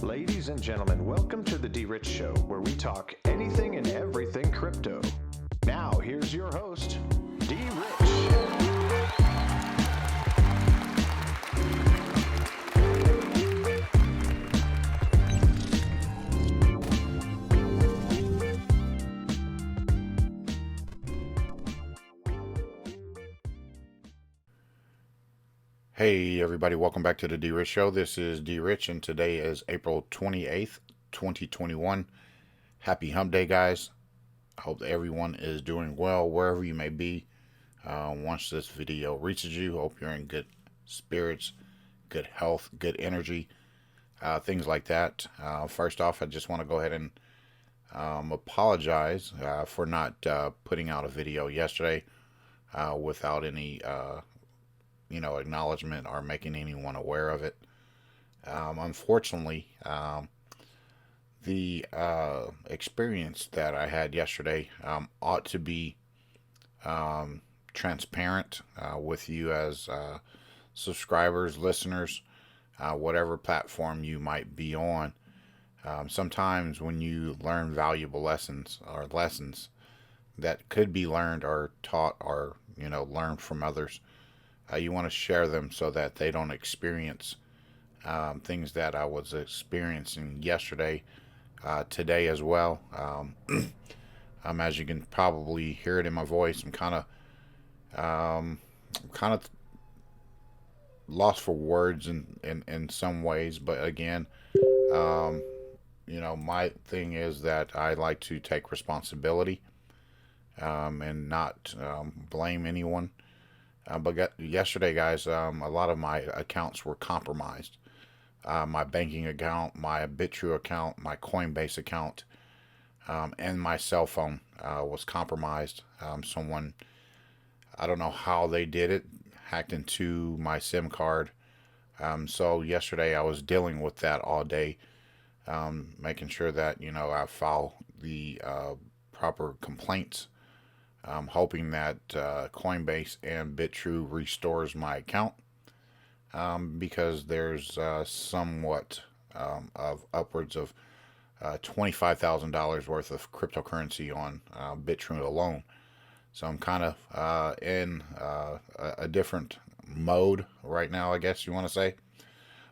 Ladies and gentlemen, welcome to the DRich Show, where we talk anything and everything crypto. Now, here's your host, DRich. Hey everybody, welcome back to the DRich Show. This is DRich and today is April 28th, 2021. Happy Hump Day, guys. I hope that everyone is doing well wherever you may be. Once this video reaches you, hope you're in good spirits, good health, good energy, things like that. First off, I just want to go ahead and apologize for not putting out a video yesterday without any acknowledgement or making anyone aware of it. Unfortunately, the experience that I had yesterday ought to be transparent with you as subscribers, listeners, whatever platform you might be on. Sometimes when you learn valuable lessons or lessons that could be learned or taught or learned from others, you want to share them so that they don't experience things that I was experiencing yesterday, today as well. As you can probably hear it in my voice, I'm kind of lost for words in some ways. But again, my thing is that I like to take responsibility and not blame anyone. But yesterday, guys, a lot of my accounts were compromised. My banking account, my BitTrue account, my Coinbase account, and my cell phone was compromised. Someone, I don't know how they did it, hacked into my SIM card. So yesterday I was dealing with that all day, making sure that, I file the proper complaints. I'm hoping that Coinbase and BitTrue restores my account because there's somewhat of upwards of $25,000 worth of cryptocurrency on BitTrue alone. So I'm kind of in a different mode right now, I guess you want to say.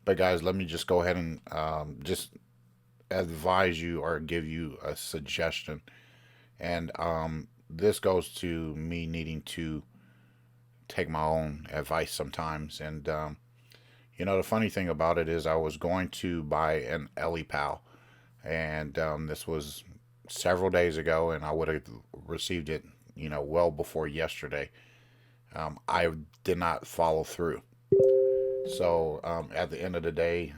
But guys, let me just go ahead and just advise you or give you a suggestion. And this goes to me needing to take my own advice sometimes. And, the funny thing about it is I was going to buy an LEPAL. And this was several days ago, and I would have received it, well before yesterday. I did not follow through. So at the end of the day,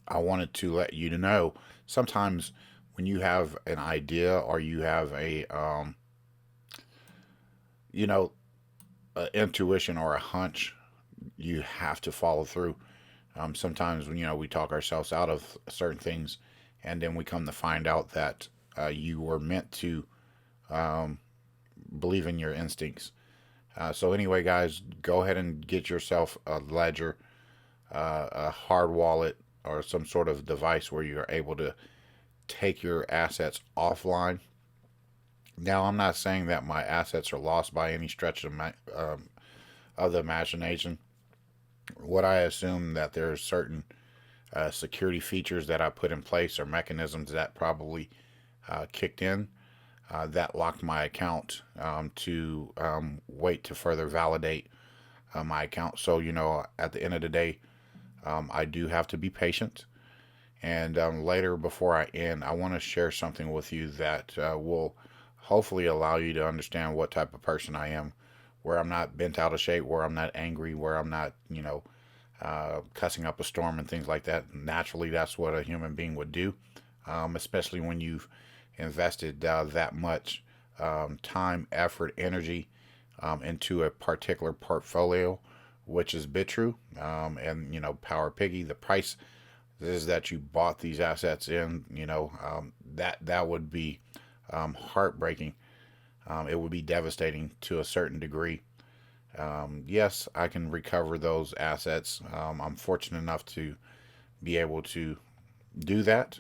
I wanted to let you know sometimes when you have an idea or you have a intuition or a hunch, you have to follow through. Sometimes when we talk ourselves out of certain things, and then we come to find out that you were meant to believe in your instincts. So anyway, guys, go ahead and get yourself a ledger, a hard wallet, or some sort of device where you're able to take your assets offline. Now, I'm not saying that my assets are lost by any stretch of the imagination. What I assume that there's certain security features that I put in place or mechanisms that probably kicked in that locked my account to wait to further validate my account. So, at the end of the day, I do have to be patient. And later, before I end, I want to share something with you that will hopefully allow you to understand what type of person I am, where I'm not bent out of shape, where I'm not angry, where I'm not, cussing up a storm and things like that. Naturally, that's what a human being would do, especially when you've invested that much time, effort, energy into a particular portfolio, which is BitTrue and, Power Piggy. The price is that you bought these assets in, that would be heartbreaking. It would be devastating to a certain degree. Yes, I can recover those assets. I'm fortunate enough to be able to do that.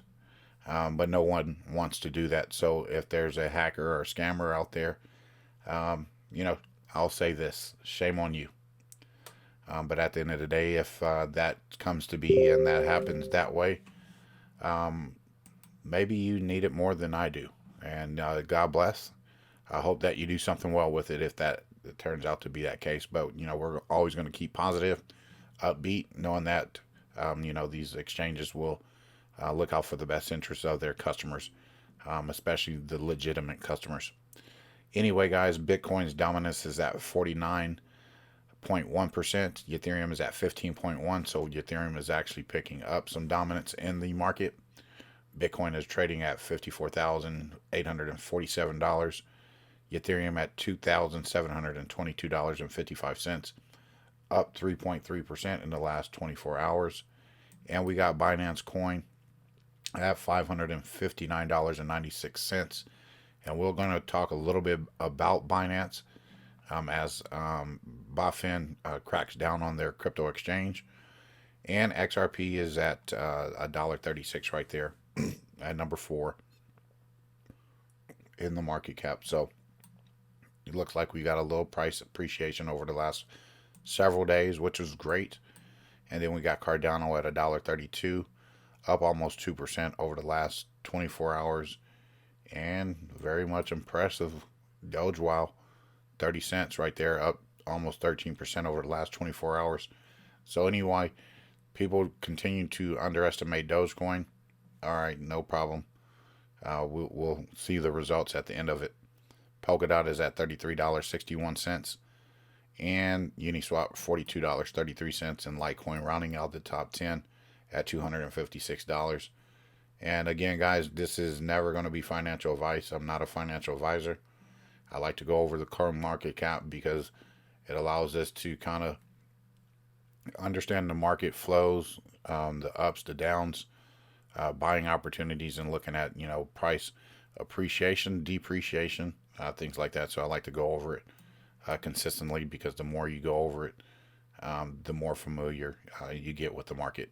But no one wants to do that. So if there's a hacker or a scammer out there, you know, I'll say this: shame on you. But at the end of the day, if that comes to be and that happens that way, maybe you need it more than I do. And God bless. I hope that you do something well with it if that it turns out to be that case. But, we're always going to keep positive, upbeat, knowing that, these exchanges will look out for the best interests of their customers, especially the legitimate customers. Anyway, guys, Bitcoin's dominance is at 49.1%. Ethereum is at 15.1%. So Ethereum is actually picking up some dominance in the market. Bitcoin is trading at $54,847. Ethereum at $2,722.55, up 3.3% in the last 24 hours. And we got Binance Coin at $559.96. And we're going to talk a little bit about Binance as BaFin cracks down on their crypto exchange. And XRP is at $1.36 right there at number 4 in the market cap. So it looks like we got a little price appreciation over the last several days, which was great. And then we got Cardano at $1.32, up almost 2% over the last 24 hours. And very much impressive Doge, wow, 30 cents right there, up almost 13% over the last 24 hours. So anyway, people continue to underestimate Dogecoin. All right, no problem. We'll see the results at the end of it. Polkadot is at $33.61, and Uniswap $42.33, and Litecoin rounding out the top 10 at $256. And again, guys, this is never going to be financial advice. I'm not a financial advisor. I like to go over the current market cap because it allows us to kind of understand the market flows, the ups, the downs, buying opportunities, and looking at, price appreciation, depreciation, things like that. So I like to go over it consistently because the more you go over it, the more familiar you get with the market.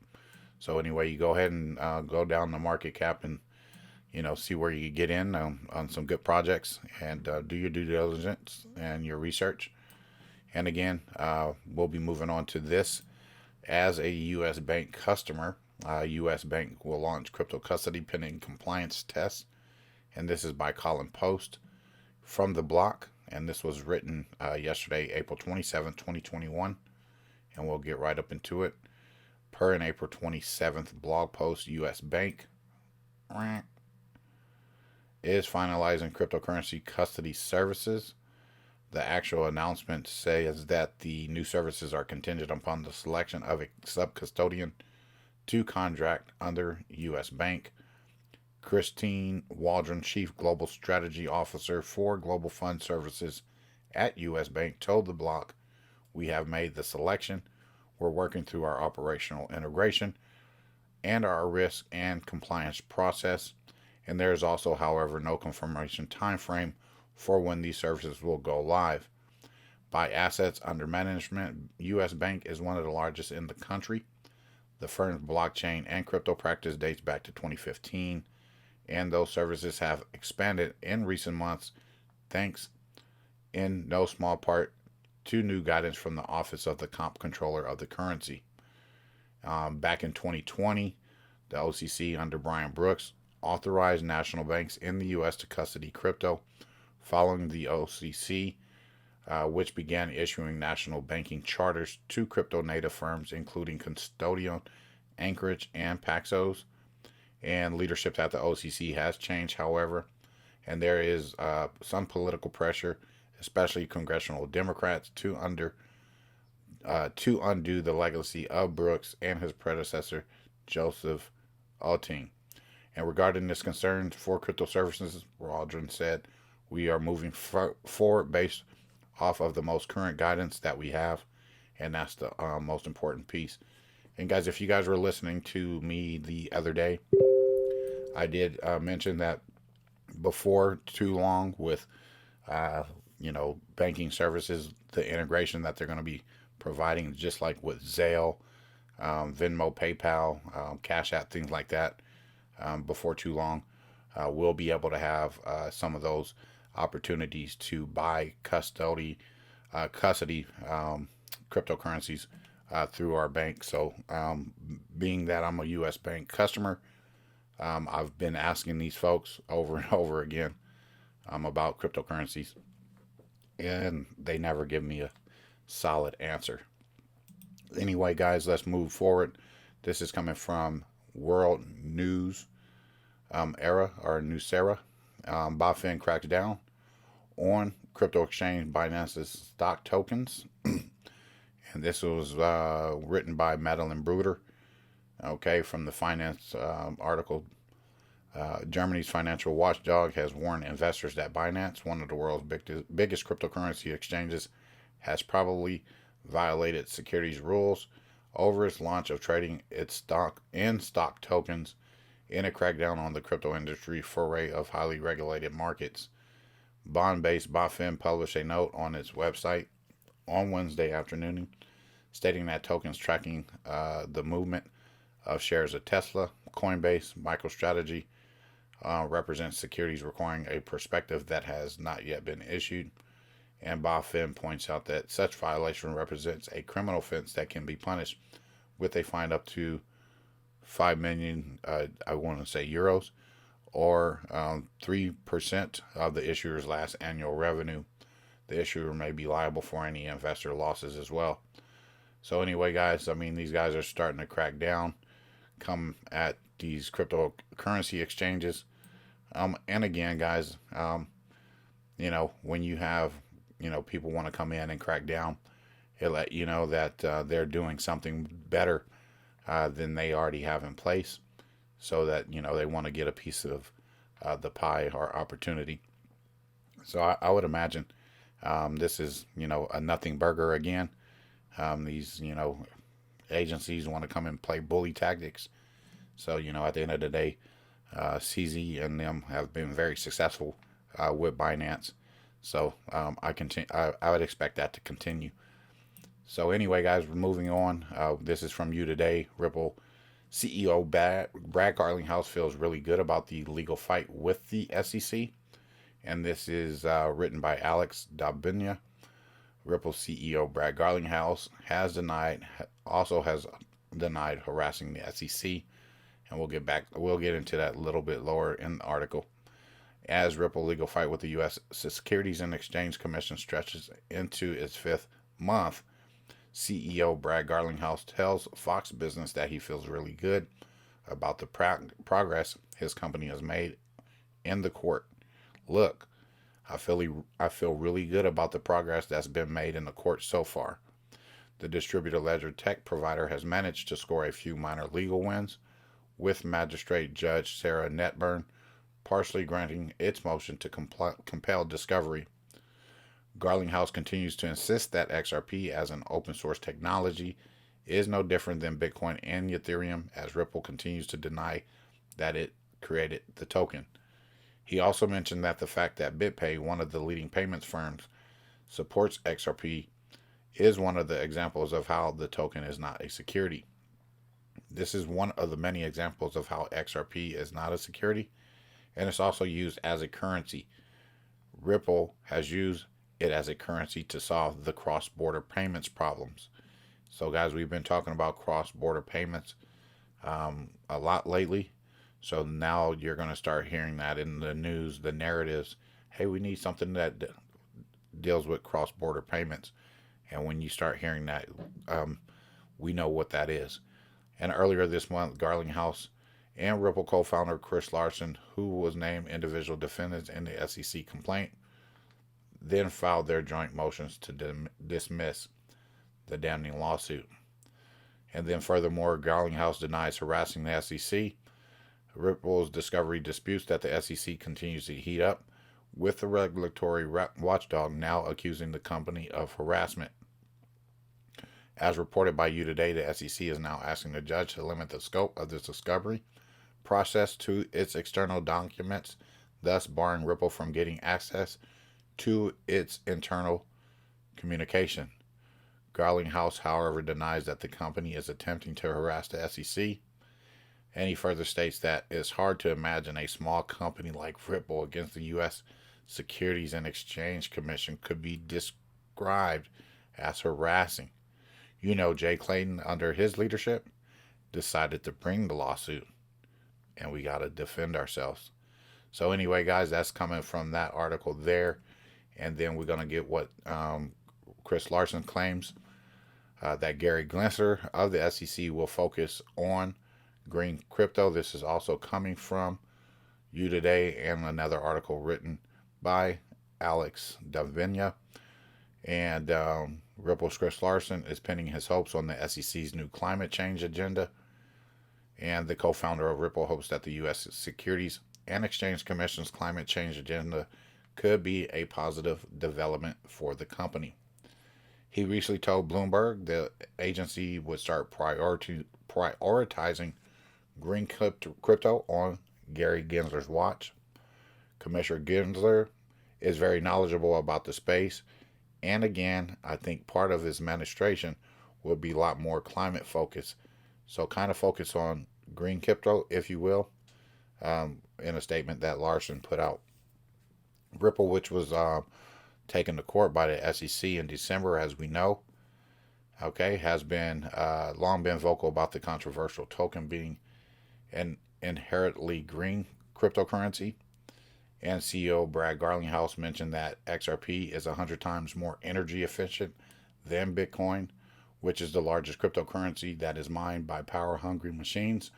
So anyway, you go ahead and go down the market cap and, see where you get in on some good projects and do your due diligence and your research. And again, we'll be moving on to this. As a U.S. bank customer, U.S. Bank will launch crypto custody pending compliance tests. And this is by Colin Post from The Block. And this was written yesterday, April 27th, 2021. And we'll get right up into it. Per an April 27th blog post, U.S. Bank is finalizing cryptocurrency custody services. The actual announcement says that the new services are contingent upon the selection of a sub-custodian to contract under U.S. Bank. Christine Waldron, Chief Global Strategy Officer for Global Fund Services at U.S. Bank, told The Block, "We have made the selection. We're working through our operational integration and our risk and compliance process. And there is also, however, no confirmation time frame for when these services will go live. By assets under management, U.S. Bank is one of the largest in the country. The firm's blockchain and crypto practice dates back to 2015, and those services have expanded in recent months, thanks in no small part to new guidance from the Office of the Comptroller of the Currency. Back in 2020, the OCC under Brian Brooks authorized national banks in the U.S. to custody crypto, following the OCC, which began issuing national banking charters to crypto-native firms, including Custodian, Anchorage, and Paxos. And leadership at the OCC has changed, however, and there is some political pressure, especially congressional Democrats, to undo the legacy of Brooks and his predecessor, Joseph Alting. And regarding this concern for crypto services, Waldron said, "We are moving forward based off of the most current guidance that we have," and that's the most important piece. And guys, if you guys were listening to me the other day, I did mention that before too long with banking services, the integration that they're going to be providing, just like with Zelle, Venmo, PayPal, Cash App, things like that. Before too long, we'll be able to have some of those opportunities to buy custody cryptocurrencies through our bank. So, being that I'm a U.S. bank customer, I've been asking these folks over and over again about cryptocurrencies, and they never give me a solid answer. Anyway, guys, let's move forward. This is coming from World News Era or Newsera. BaFin cracks down on crypto exchange Binance's stock tokens. And this was written by Madeline Bruder, okay, from the finance article. Germany's financial watchdog has warned investors that Binance, one of the world's biggest cryptocurrency exchanges, has probably violated securities rules over its launch of trading its stock tokens in a crackdown on the crypto industry foray of highly regulated markets. Bond-based BaFin published a note on its website on Wednesday afternoon stating that tokens tracking the movement of shares of Tesla, Coinbase, MicroStrategy represents securities requiring a prospectus that has not yet been issued. And BaFin points out that such violation represents a criminal offense that can be punished with a fine up to 5 million, I want to say euros, or 3% of the issuer's last annual revenue. The issuer may be liable for any investor losses as well. So anyway, guys, I mean, these guys are starting to crack down, come at these cryptocurrency exchanges. And again, guys, when you have, people want to come in and crack down, it let you know that they're doing something better than they already have in place, so that, they want to get a piece of the pie or opportunity. So I would imagine this is, a nothing burger again. These, agencies want to come and play bully tactics. So, at the end of the day, CZ and them have been very successful with Binance. So I would expect that to continue. So anyway, guys, we're moving on. This is from You Today. Ripple CEO Brad Garlinghouse feels really good about the legal fight with the SEC. And this is written by Alex Dabinya. Ripple CEO Brad Garlinghouse has denied harassing the SEC. And we'll get into that a little bit lower in the article. As Ripple legal fight with the U.S. Securities and Exchange Commission stretches into its fifth month, CEO Brad Garlinghouse tells Fox Business that he feels really good about the progress his company has made in the court. Look, I feel really good about the progress that's been made in the court so far. The distributed ledger tech provider has managed to score a few minor legal wins, with Magistrate Judge Sarah Netburn partially granting its motion to compel discovery. Garlinghouse continues to insist that XRP as an open source technology is no different than Bitcoin and Ethereum, as Ripple continues to deny that it created the token. He also mentioned that the fact that BitPay, one of the leading payments firms, supports XRP is one of the examples of how the token is not a security. This is one of the many examples of how XRP is not a security, and it's also used as a currency. Ripple has used it as a currency to solve the cross-border payments problems. So, guys, we've been talking about cross-border payments a lot lately. So now you're going to start hearing that in the news, the narratives. Hey, we need something that deals with cross-border payments. And when you start hearing that, we know what that is. And earlier this month, Garlinghouse and Ripple co-founder Chris Larsen, who was named individual defendants in the SEC complaint, then filed their joint motions to dismiss the damning lawsuit. And then furthermore, Garlinghouse denies harassing the SEC. Ripple's discovery disputes that the SEC continues to heat up, with the regulatory watchdog now accusing the company of harassment. As reported by You Today, the SEC is now asking the judge to limit the scope of this discovery process to its external documents, thus barring Ripple from getting access to its internal communication. Garlinghouse, however, denies that the company is attempting to harass the SEC. And he further states that it's hard to imagine a small company like Ripple against the U.S. Securities and Exchange Commission could be described as harassing. You know, Jay Clayton, under his leadership, decided to bring the lawsuit, and we got to defend ourselves. So anyway, guys, that's coming from that article there. And then we're going to get what Chris Larson claims, that Gary Gensler of the SEC will focus on green crypto. This is also coming from You Today and another article written by Alex Davina. And Ripple's Chris Larson is pinning his hopes on the SEC's new climate change agenda. And the co-founder of Ripple hopes that the U.S. Securities and Exchange Commission's climate change agenda could be a positive development for the company. He recently told Bloomberg the agency would start prioritizing green crypto on Gary Gensler's watch. Commissioner Gensler is very knowledgeable about the space, and again, I think part of his administration will be a lot more climate focused. So kind of focus on green crypto, if you will, in a statement that Larson put out. Ripple, which was taken to court by the SEC in December, as we know, has been long been vocal about the controversial token being an inherently green cryptocurrency. And CEO Brad Garlinghouse mentioned that XRP is 100 times more energy efficient than Bitcoin, which is the largest cryptocurrency that is mined by power-hungry machines,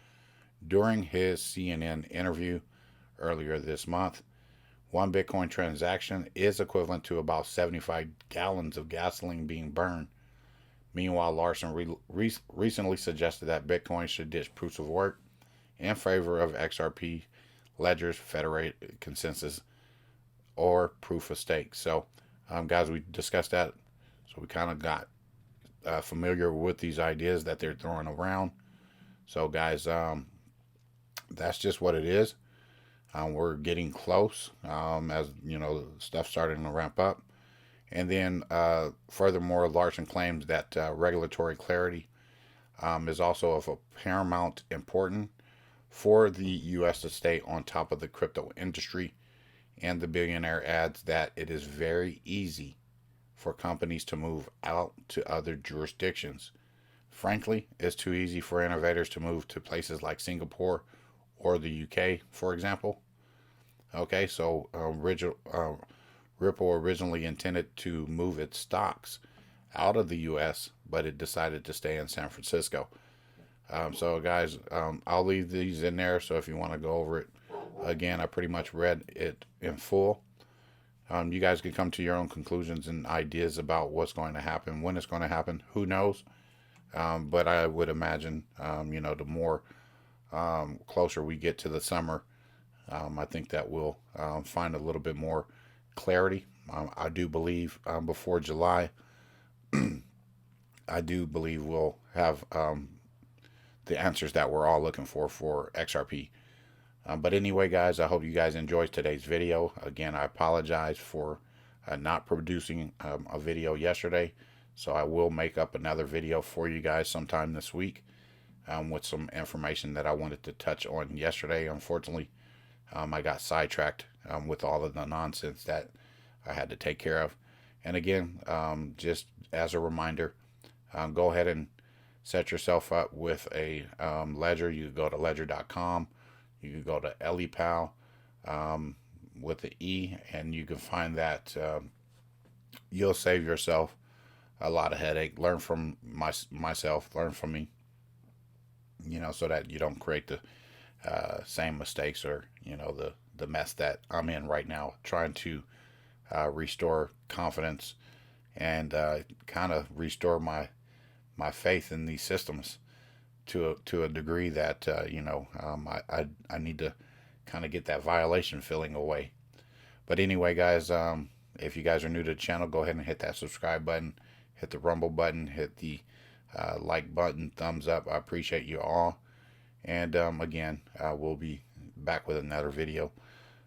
during his CNN interview earlier this month. One Bitcoin transaction is equivalent to about 75 gallons of gasoline being burned. Meanwhile, Larson recently suggested that Bitcoin should ditch proofs of work in favor of XRP ledgers, federated consensus, or proof of stake. So, guys, we discussed that. So we kind of got familiar with these ideas that they're throwing around. So, guys, that's just what it is. We're getting close, as you know, stuff starting to ramp up. And then, furthermore, Larson claims that regulatory clarity is also of a paramount importance for the U.S. to stay on top of the crypto industry. And the billionaire adds that it is very easy for companies to move out to other jurisdictions. Frankly, it's too easy for innovators to move to places like Singapore or the UK, for example. Okay, so Ripple originally intended to move its stocks out of the U.S., but it decided to stay in San Francisco. So, guys, I'll leave these in there, so if you want to go over it, again, I pretty much read it in full. You guys can come to your own conclusions and ideas about what's going to happen, when it's going to happen, who knows. But I would imagine, the more closer we get to the summer, I think that we'll find a little bit more clarity. I do believe before July, I do believe we'll have the answers that we're all looking for XRP. But anyway, guys, I hope you guys enjoyed today's video. Again, I apologize for not producing a video yesterday. So I will make up another video for you guys sometime this week with some information that I wanted to touch on yesterday. Unfortunately, I got sidetracked with all of the nonsense that I had to take care of. And again, just as a reminder, go ahead and set yourself up with a ledger. You can go to ledger.com. You can go to LEPAL with the E, and you can find that you'll save yourself a lot of headache. Learn from myself, learn from me, so that you don't create the same mistakes or, the mess that I'm in right now, trying to restore confidence and kind of restore my faith in these systems to a degree that I need to kind of get that violation feeling away. But anyway, guys, if you guys are new to the channel, go ahead and hit that subscribe button, hit the rumble button, hit the like button, thumbs up. I appreciate you all. And again, we'll be back with another video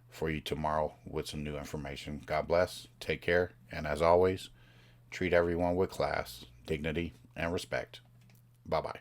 for you tomorrow with some new information. God bless, take care, and as always, treat everyone with class. dignity, and respect. Bye-bye.